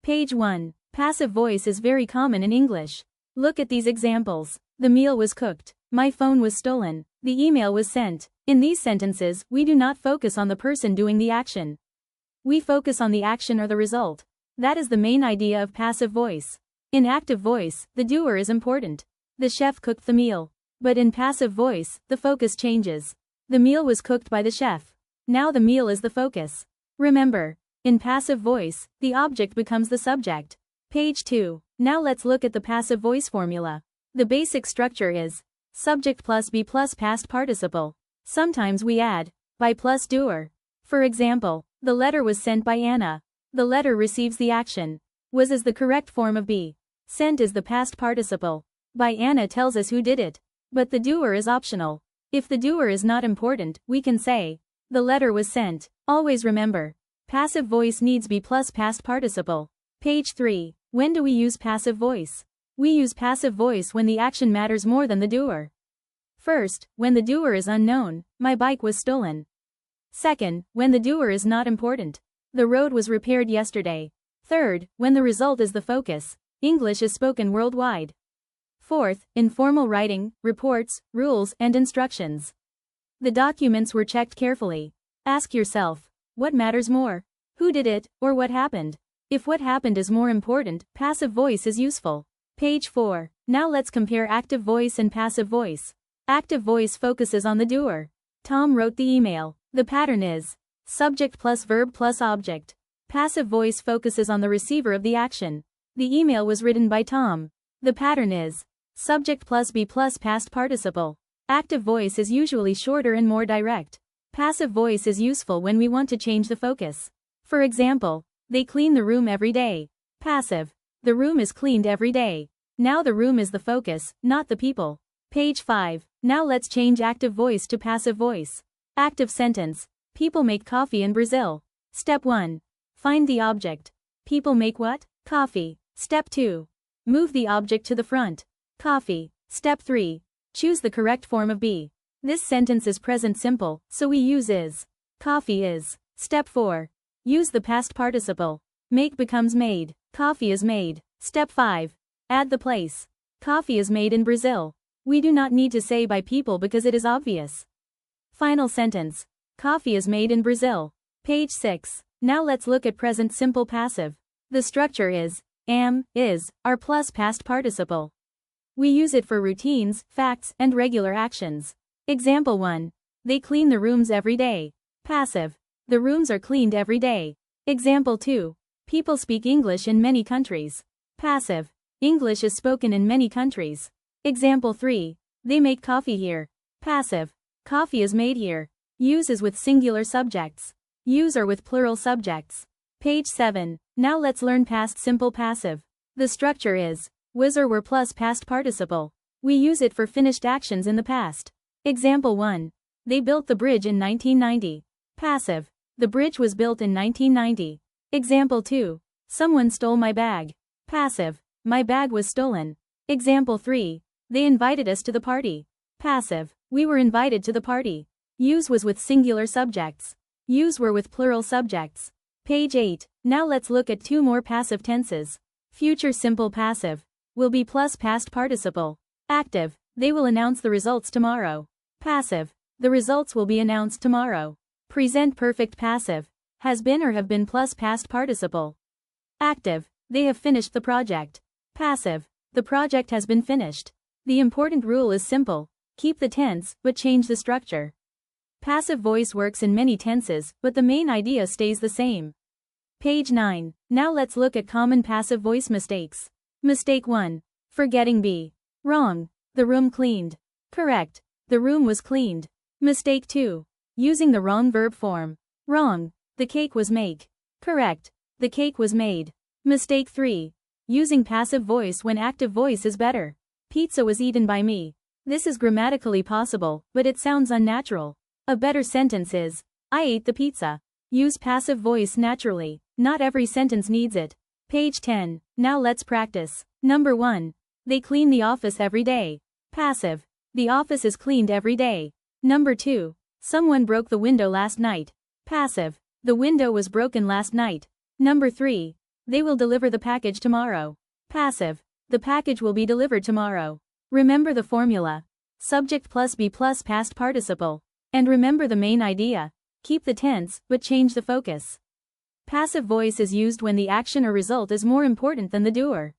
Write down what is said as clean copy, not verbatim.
Page 1. Passive voice is very common in English. Look at these examples. The meal was cooked. My phone was stolen. The email was sent. In these sentences, we do not focus on the person doing the action. We focus on the action or the result. That is the main idea of passive voice. In active voice, the doer is important. The chef cooked the meal. But in passive voice, the focus changes. The meal was cooked by the chef. Now the meal is the focus. Remember, in passive voice, the object becomes the subject. Page 2. Now let's look at the passive voice formula. The basic structure is subject plus be plus past participle. Sometimes we add by plus doer. For example, the letter was sent by Anna. The letter receives the action. Was is the correct form of be. Sent is the past participle. By Anna tells us who did it. But the doer is optional. If the doer is not important, we can say the letter was sent. Always remember, passive voice needs be plus past participle. Page 3. When do we use passive voice? We use passive voice when the action matters more than the doer. First, when the doer is unknown, my bike was stolen. Second, when the doer is not important. The road was repaired yesterday. Third, when the result is the focus. English is spoken worldwide. Fourth, in formal writing, reports, rules, and instructions. The documents were checked carefully. Ask yourself, what matters more? Who did it, or what happened? If what happened is more important, passive voice is useful. Page 4. Now let's compare active voice and passive voice. Active voice focuses on the doer. Tom wrote the email. The pattern is subject plus verb plus object. Passive voice focuses on the receiver of the action. The email was written by Tom. The pattern is subject plus be plus past participle. Active voice is usually shorter and more direct. Passive voice is useful when we want to change the focus. For example, they clean the room every day. Passive. The room is cleaned every day. Now the room is the focus, not the people. Page 5. Now let's change active voice to passive voice. Active sentence. People make coffee in Brazil. Step 1. Find the object. People make what? Coffee. Step 2. Move the object to the front. Coffee. Step 3. Choose the correct form of be. This sentence is present simple, so we use is. Coffee is. Step 4. Use the past participle. Make becomes made. Coffee is made. Step 5. Add the place. Coffee is made in Brazil. We do not need to say by people because it is obvious. Final sentence. Coffee is made in Brazil. Page 6. Now let's look at present simple passive. The structure is am, is, are plus past participle. We use it for routines, facts, and regular actions. Example 1. They clean the rooms every day. Passive. The rooms are cleaned every day. Example 2. People speak English in many countries. Passive. English is spoken in many countries. Example 3. They make coffee here. Passive. Coffee is made here. Use is with singular subjects. Use are with plural subjects. Page 7. Now let's learn past simple passive. The structure is was or were plus past participle. We use it for finished actions in the past. Example 1. They built the bridge in 1990. Passive. The bridge was built in 1990. Example 2. Someone stole my bag. Passive. My bag was stolen. Example 3. They invited us to the party. Passive. We were invited to the party. Use was with singular subjects. Use were with plural subjects. Page 8. Now let's look at two more passive tenses. Future simple passive. Will be plus past participle. Active. They will announce the results tomorrow. Passive. The results will be announced tomorrow. Present perfect passive. Has been or have been plus past participle. Active. They have finished the project. Passive. The project has been finished. The important rule is simple. Keep the tense, but change the structure. Passive voice works in many tenses, but the main idea stays the same. Page 9. Now let's look at common passive voice mistakes. Mistake 1. Forgetting be. Wrong. The room cleaned. Correct. The room was cleaned. Mistake 2. Using the wrong verb form. Wrong. The cake was make. Correct. The cake was made. Mistake 3. Using passive voice when active voice is better. Pizza was eaten by me. This is grammatically possible, but it sounds unnatural. A better sentence is, I ate the pizza. Use passive voice naturally. Not every sentence needs it. Page 10. Now let's practice. Number 1. They clean the office every day. Passive. The office is cleaned every day. Number 2. Someone broke the window last night. Passive. The window was broken last night. Number 3. They will deliver the package tomorrow. Passive. The package will be delivered tomorrow. Remember the formula. Subject plus be plus past participle. And remember the main idea. Keep the tense, but change the focus. Passive voice is used when the action or result is more important than the doer.